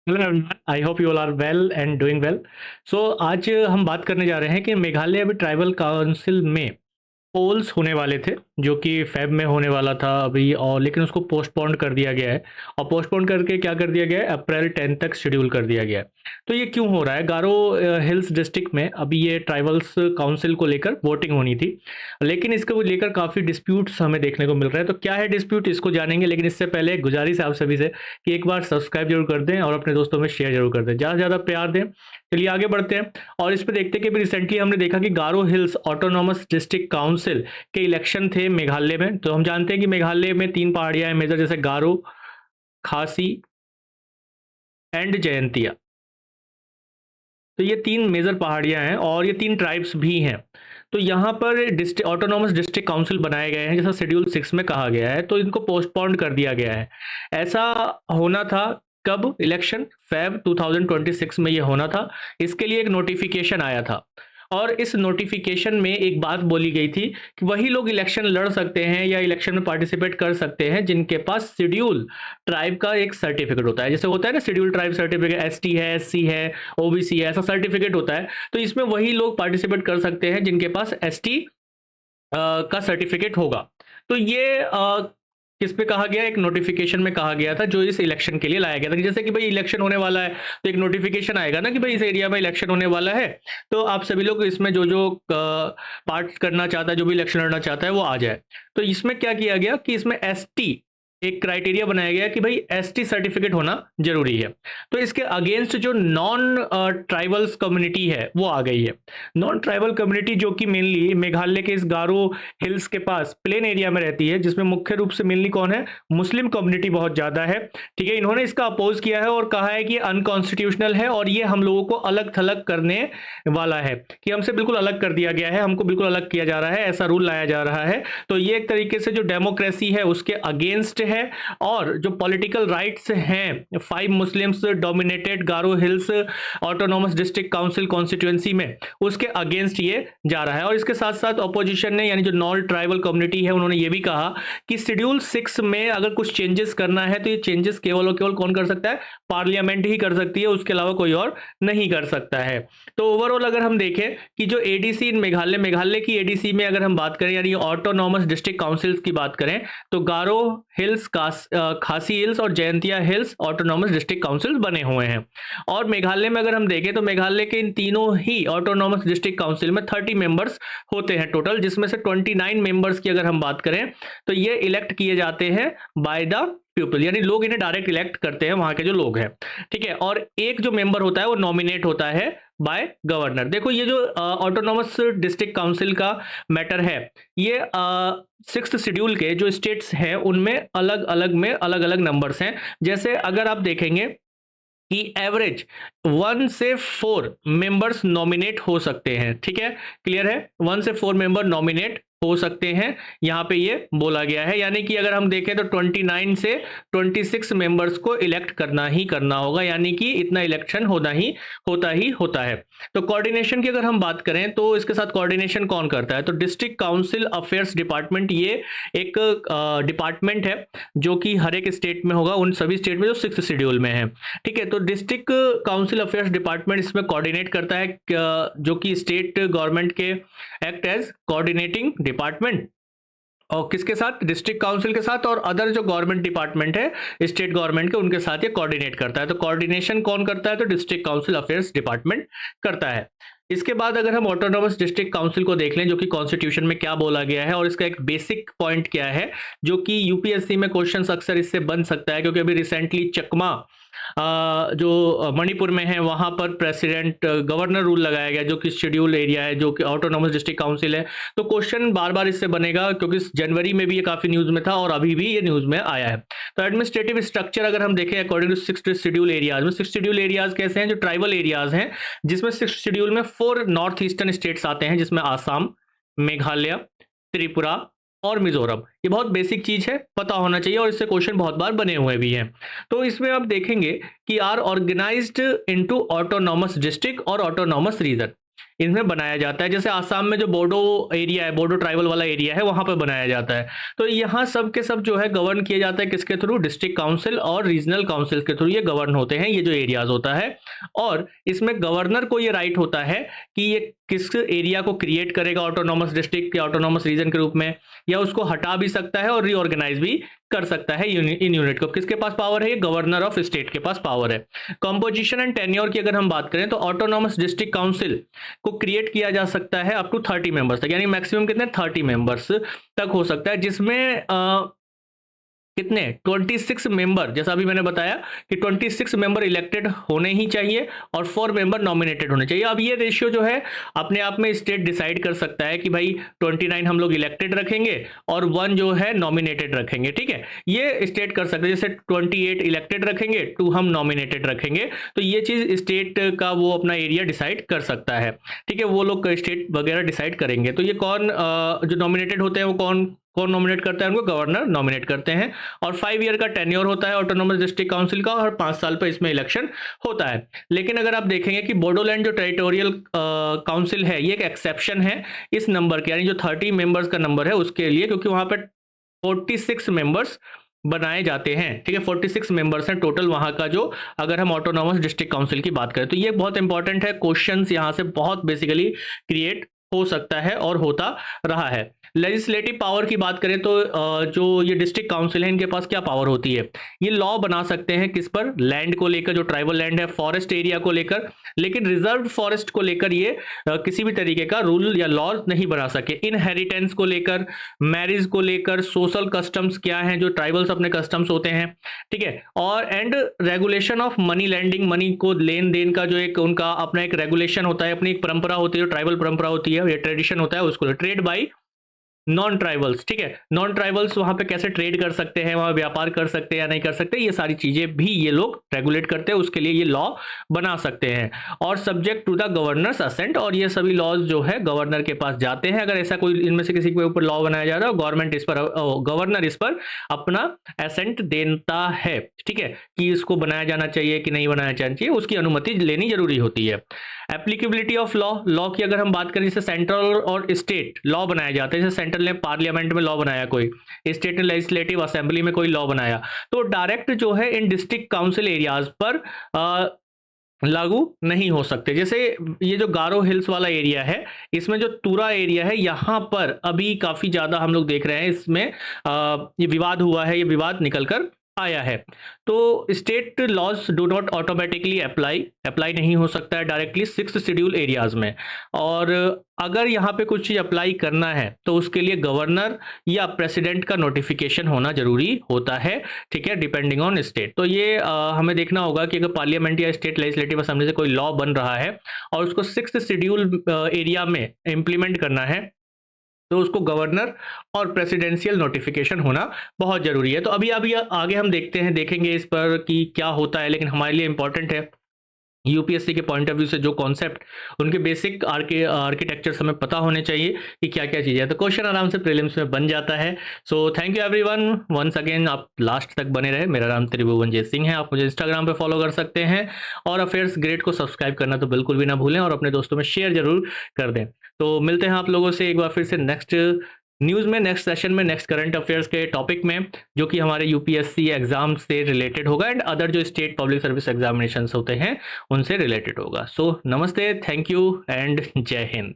Hello everyone, I hope you all are well and doing well. So आज हम बात करने जा रहे हैं कि मेघालय अभी ट्राइबल काउंसिल में पोल्स होने वाले थे, जो कि फेब में होने वाला था अभी, और लेकिन उसको पोस्टपोन कर दिया गया है। और पोस्टपोन करके क्या कर दिया गया है, अप्रैल 10 तक शेड्यूल कर दिया गया है। तो ये क्यों हो रहा है? गारो हिल्स डिस्ट्रिक्ट में अभी ये ट्राइबल्स काउंसिल को लेकर वोटिंग होनी थी, लेकिन इसको लेकर काफ़ी डिस्प्यूट्स हमें देखने को मिल रहे हैं। तो क्या है डिस्प्यूट, इसको जानेंगे, लेकिन इससे पहले एक गुजारिश है आप सभी से कि एक बार सब्सक्राइब जरूर कर दें और अपने दोस्तों में शेयर जरूर कर दें, ज़्यादा से ज़्यादा प्यार दें। चलिए आगे बढ़ते हैं और इस पे देखते हैं कि रिसेंटली हमने देखा कि गारो हिल्स ऑटोनॉमस डिस्ट्रिक्ट काउंसिल के इलेक्शन थे मेघालय में। तो हम जानते हैं कि मेघालय में 3 पहाड़ियाँ हैं मेजर, जैसे गारो, खासी एंड जयंतिया। तो ये 3 मेजर पहाड़ियाँ हैं और ये 3 ट्राइब्स भी हैं। तो यहाँ पर ऑटोनॉमस डिस्ट्रिक्ट काउंसिल बनाए गए हैं, जैसा शेड्यूल 6 में कहा गया है। तो इनको पोस्टपोन कर दिया गया है। ऐसा होना था कब? इलेक्शन फेब 2026 में ये होना था। इसके लिए एक नोटिफिकेशन आया था और इस नोटिफिकेशन में एक बात बोली गई थी कि वही लोग इलेक्शन लड़ सकते हैं या इलेक्शन में पार्टिसिपेट कर सकते हैं जिनके पास शेड्यूल ट्राइब का एक सर्टिफिकेट होता है। जैसे होता है ना शेड्यूल ट्राइब सर्टिफिकेट, एसटी है, एससी है, ओबीसी है, ऐसा सर्टिफिकेट होता है। तो इसमें वही लोग पार्टिसिपेट कर सकते हैं जिनके पास एसटी का सर्टिफिकेट होगा। तो ये किस पे कहा गया? एक नोटिफिकेशन में कहा गया था जो इस इलेक्शन के लिए लाया गया था कि जैसे कि भाई इलेक्शन होने वाला है तो एक नोटिफिकेशन आएगा ना कि भाई इस एरिया में इलेक्शन होने वाला है, तो आप सभी लोग इसमें जो जो पार्ट करना चाहता है, जो भी इलेक्शन लड़ना चाहता है वो आ जाए। तो इसमें क्या किया गया कि इसमें एसटी एक क्राइटेरिया बनाया गया कि भाई एसटी सर्टिफिकेट होना जरूरी है। तो इसके अगेंस्ट जो नॉन ट्राइबल्स कम्युनिटी है वो आ गई है। नॉन ट्राइबल कम्युनिटी जो कि मेनली मेघालय के इस गारो हिल्स के पास प्लेन एरिया में रहती है, जिसमें मुख्य रूप से मेनली कौन है? मुस्लिम कम्युनिटी बहुत ज्यादा है। ठीक है, इन्होंने इसका अपोज किया है और कहा है कि अनकॉन्स्टिट्यूशनल है और ये हम लोगों को अलग थलग करने वाला है, कि हमसे बिल्कुल अलग कर दिया गया है, हमको बिल्कुल अलग किया जा रहा है, ऐसा रूल लाया जा रहा है। तो ये एक तरीके से जो डेमोक्रेसी है उसके अगेंस्ट है। और जो पॉलिटिकल राइट्स हैं 5 Muslims dominated Garo hills autonomous district council constituency में, उसके अगेंस्ट ये जा रहा है। और इसके साथ साथ ऑपोजिशन ने, यानी जो नॉन ट्राइबल कम्युनिटी है, उन्होंने ये भी कहा कि शेड्यूल 6 में अगर कुछ चेंजेस करना है तो ये चेंजेस केवल और केवल कौन कर सकता है? पार्लियामेंट ही कर सकती है, उसके अलावा कोई और नहीं कर सकता है। तो ओवरऑल अगर हम देखें कि जो एडीसी इन मेघालय की एडीसी में अगर हम बात करें, यानी ऑटोनॉमस डिस्ट्रिक्ट काउंसिल्स की बात करें, तो गारो हिल्स, खासी हिल्स और Jaintia hills autonomous district councils बने हुए हैं। और मेघालय में अगर हम देखें तो मेघालय के इन तीनों ही ऑटोनॉमस डिस्ट्रिक्ट काउंसिल में 30 मेंबर्स होते हैं टोटल, जिसमें से 29 मेंबर्स की अगर हम बात करें तो ये इलेक्ट किए जाते हैं बाय द पीपल, यानी लोग इन्हें डायरेक्ट इलेक्ट करते हैं, वहां के जो लोग हैं। ठीक है, और एक जो मेंबर होता है वो नॉमिनेट होता है बाय गवर्नर। देखो ये जो ऑटोनॉमस डिस्ट्रिक्ट काउंसिल का मैटर है, ये 6th शेड्यूल के जो स्टेट्स हैं उनमें अलग अलग नंबर्स हैं। जैसे अगर आप देखेंगे कि एवरेज 1 से 4 मेंबर्स नॉमिनेट हो सकते हैं। ठीक है, क्लियर है? 1 से 4 मेंबर नॉमिनेट हो सकते हैं, यहाँ पे ये बोला गया है। यानी कि अगर हम देखें तो 29 से 26 मेंबर्स को इलेक्ट करना ही करना होगा, यानी कि इतना इलेक्शन होता है। तो कोऑर्डिनेशन की अगर हम बात करें तो इसके साथ कोऑर्डिनेशन कौन करता है? तो डिस्ट्रिक्ट काउंसिल अफेयर्स डिपार्टमेंट, ये एक डिपार्टमेंट है जो कि हर एक स्टेट में होगा, उन सभी स्टेट में जो 6th शेड्यूल में है। ठीक है, तो डिस्ट्रिक्ट काउंसिल अफेयर्स डिपार्टमेंट इसमें कोऑर्डिनेट करता है, जो कि स्टेट गवर्नमेंट के एक्ट एज कोऑर्डिनेटिंग डिपार्टमेंट, और किसके साथ? डिस्ट्रिक्ट काउंसिल के साथ और अदर जो गवर्नमेंट डिपार्टमेंट है स्टेट गवर्नमेंट के, उनके साथ ये कोऑर्डिनेट करता है। तो कोऑर्डिनेशन कौन करता है? तो डिस्ट्रिक्ट काउंसिल अफेयर्स डिपार्टमेंट करता है। इसके बाद अगर हम ऑटोनॉमस डिस्ट्रिक्ट काउंसिल को देख लें, जो कि कॉन्स्टिट्यूशन में क्या बोला गया है और इसका एक बेसिक पॉइंट क्या है, जो कि यूपीएससी में क्वेश्चन अक्सर इससे बन सकता है, क्योंकि अभी रिसेंटली चकमा जो मणिपुर में है वहां पर प्रेसिडेंट गवर्नर रूल लगाया गया, जो कि शेड्यूल एरिया है, जो कि ऑटोनॉमस डिस्ट्रिक्ट काउंसिल है। तो क्वेश्चन बार बार इससे बनेगा, क्योंकि जनवरी में भी ये काफी न्यूज में था और अभी भी ये न्यूज में आया है। तो एडमिनिस्ट्रेटिव स्ट्रक्चर अगर हम देखें according to 6th schedule areas में, 6th शेड्यूल एरियाज कैसे हैं? जो ट्राइबल एरियाज हैं, जिसमें 6th शेड्यूल में 4 नॉर्थ ईस्टर्न स्टेट्स आते हैं, जिसमें आसाम, मेघालय, त्रिपुरा और मिजोरम। ये बहुत बेसिक चीज है, पता होना चाहिए, और इससे क्वेश्चन बहुत बार बने हुए भी हैं। तो इसमें आप देखेंगे कि are organised into autonomous district और ऑटोनॉमस रीजन। इनमें बनाया जाता है। जैसे आसाम में जो बोडो एरिया है, बोडो ट्राइबल वाला एरिया है, वहाँ पे बनाया जाता है। तो यहाँ सब के सब जो है गवर्न किया जाता है किसके थ्रू? डिस्ट्रिक्ट काउंसिल और रीजनल काउंसिल के थ्रू ये गवर्न होते हैं, ये जो एरियाज होता है। और इसमें गवर्नर को ये राइट होता है कि ये किस एरिया को क्रिएट करेगा ऑटोनॉमस डिस्ट्रिक्ट या ऑटोनॉमस रीजन के रूप में, या उसको हटा भी सकता है और रीऑर्गेनाइज भी कर सकता है इन यूनिट को। किसके पास पावर है? ये गवर्नर ऑफ स्टेट के पास पावर है। कंपोजिशन एंड टेन्योर की अगर हम बात करें तो ऑटोनॉमस डिस्ट्रिक्ट काउंसिल को क्रिएट किया जा सकता है अप टू 30 मेंबर्स तक, यानी मैक्सिमम कितने? 30 मेंबर्स तक हो सकता है, जिसमें कितने? 26 मेंबर, जैसा अभी मैंने बताया कि 26 मेंबर इलेक्टेड होने ही चाहिए और 4 मेंबर नॉमिनेटेड होने चाहिए। अब ये रेशियो जो है अपने आप में स्टेट डिसाइड कर सकता है कि भाई 29 हम लोग इलेक्टेड रखेंगे और 1 जो है नॉमिनेटेड रखेंगे, ठीक है। ये स्टेट कर सकते हैं, जैसे 28 इलेक्टेड रखेंगे, 2 हम नॉमिनेटेड रखेंगे। तो ये चीज स्टेट का वो अपना एरिया डिसाइड कर सकता है, ठीक है। वो लोग स्टेट वगैरह डिसाइड करेंगे। तो ये कौन जो नॉमिनेटेड होते हैं वो कौन कौन नॉमिनेट करता है? उनको गवर्नर नॉमिनेट करते हैं। और 5 ईयर का टेन्योर होता है ऑटोनॉमस डिस्ट्रिक्ट काउंसिल का, और 5 साल पर इसमें इलेक्शन होता है। लेकिन अगर आप देखेंगे कि बोडोलैंड जो टेरिटोरियल काउंसिल है, ये एक एक्सेप्शन है इस नंबर के, यानी जो 30 मेंबर्स का नंबर है उसके लिए, क्योंकि वहां पर 46 मेंबर्स बनाए जाते हैं, ठीक है। 46 मेंबर्स हैं टोटल वहां का, जो अगर हम ऑटोनॉमस डिस्ट्रिक्ट काउंसिल की बात करें तो ये बहुत इंपॉर्टेंट है। क्वेश्चंस यहां से बहुत बेसिकली क्रिएट हो सकता है और होता रहा है। लेजिस्लेटिव पावर की बात करें तो जो ये डिस्ट्रिक्ट काउंसिल है, इनके पास क्या पावर होती है? ये लॉ बना सकते हैं किस पर? लैंड को लेकर, जो ट्राइबल लैंड है, फॉरेस्ट एरिया को लेकर। लेकिन रिजर्व फॉरेस्ट को लेकर ये किसी भी तरीके का रूल या लॉ नहीं बना सके। इनहेरिटेंस को लेकर, मैरिज को लेकर, सोशल कस्टम्स क्या हैं, जो ट्राइबल्स अपने कस्टम्स होते हैं, ठीक है। और and regulation of money lending, money को लेन देन का जो एक उनका अपना एक रेगुलेशन होता है, अपनी एक परंपरा होती है, जो ट्राइबल परंपरा होती है, ये ट्रेडिशन होता है, उसको ट्रेड बाई नॉन ट्राइबल्स, ठीक है। नॉन ट्राइबल्स वहां पे कैसे ट्रेड कर सकते हैं, वहां व्यापार कर सकते हैं या नहीं कर सकते, ये सारी चीजें भी ये लोग रेगुलेट करते हैं, उसके लिए ये लॉ बना सकते हैं। और subject to the governor's assent, और ये सभी लॉज जो है गवर्नर के पास जाते हैं। अगर ऐसा कोई इनमें से किसी के ऊपर लॉ बनाया जा रहा है, गवर्नमेंट इस पर, गवर्नर इस पर अपना असेंट देता है, ठीक है, कि इसको बनाया जाना चाहिए कि नहीं बनाया जाना चाहिए, उसकी अनुमति लेनी जरूरी होती है। एप्लीकेबिलिटी ऑफ लॉ, लॉ की अगर हम बात करें, जैसे सेंट्रल और स्टेट लॉ बनाए जाते हैं। जैसे सेंट्रल ने पार्लियामेंट में लॉ बनाया कोई, स्टेट ने लेजिस्लेटिव असेंबली में कोई लॉ बनाया, तो डायरेक्ट जो है इन डिस्ट्रिक्ट काउंसिल एरियाज पर लागू नहीं हो सकते। जैसे ये जो गारो हिल्स वाला एरिया है, इसमें जो तुरा एरिया है, यहाँ पर अभी काफी ज्यादा हम लोग देख रहे हैं, इसमें ये विवाद हुआ है, ये विवाद निकल कर आया है। तो state laws do not automatically apply नहीं हो सकता है डायरेक्टली 6th शेड्यूल एरियाज में। और अगर यहाँ पे कुछ चीज अप्लाई करना है तो उसके लिए गवर्नर या प्रेसिडेंट का नोटिफिकेशन होना जरूरी होता है, ठीक है, डिपेंडिंग ऑन स्टेट। तो ये हमें देखना होगा कि अगर पार्लियामेंट या स्टेट लेजिस्लेटिव असेंबली से कोई लॉ बन रहा है और उसको 6th शेड्यूल एरिया में इम्प्लीमेंट करना है, तो उसको गवर्नर और प्रेसिडेंशियल नोटिफिकेशन होना बहुत जरूरी है। तो अभी अभी आगे हम देखेंगे इस पर कि क्या होता है, लेकिन हमारे लिए इंपॉर्टेंट है यूपीएससी के पॉइंट ऑफ व्यू से जो कॉन्सेप्ट, उनके बेसिक आर्किटेक्चर्स हमें पता होने चाहिए कि क्या क्या चीज़ें हैं, तो क्वेश्चन आराम से प्रीलिम्स में बन जाता है। So thank you everyone, once again आप लास्ट तक बने रहे। मेरा नाम त्रिभुवनजीत सिंह है, आप मुझे इंस्टाग्राम पे फॉलो कर सकते हैं, और अफेयर्स ग्रेड को सब्सक्राइब करना तो बिल्कुल भी ना भूलें, और अपने दोस्तों में शेयर जरूर कर दें। तो मिलते हैं आप लोगों से एक बार फिर से नेक्स्ट न्यूज़ में, नेक्स्ट सेशन में, नेक्स्ट करंट अफेयर्स के टॉपिक में, जो कि हमारे यूपीएससी एग्जाम से रिलेटेड होगा एंड अदर जो स्टेट पब्लिक सर्विस एग्जामिनेशंस होते हैं उनसे रिलेटेड होगा। सो नमस्ते, थैंक यू एंड जय हिंद।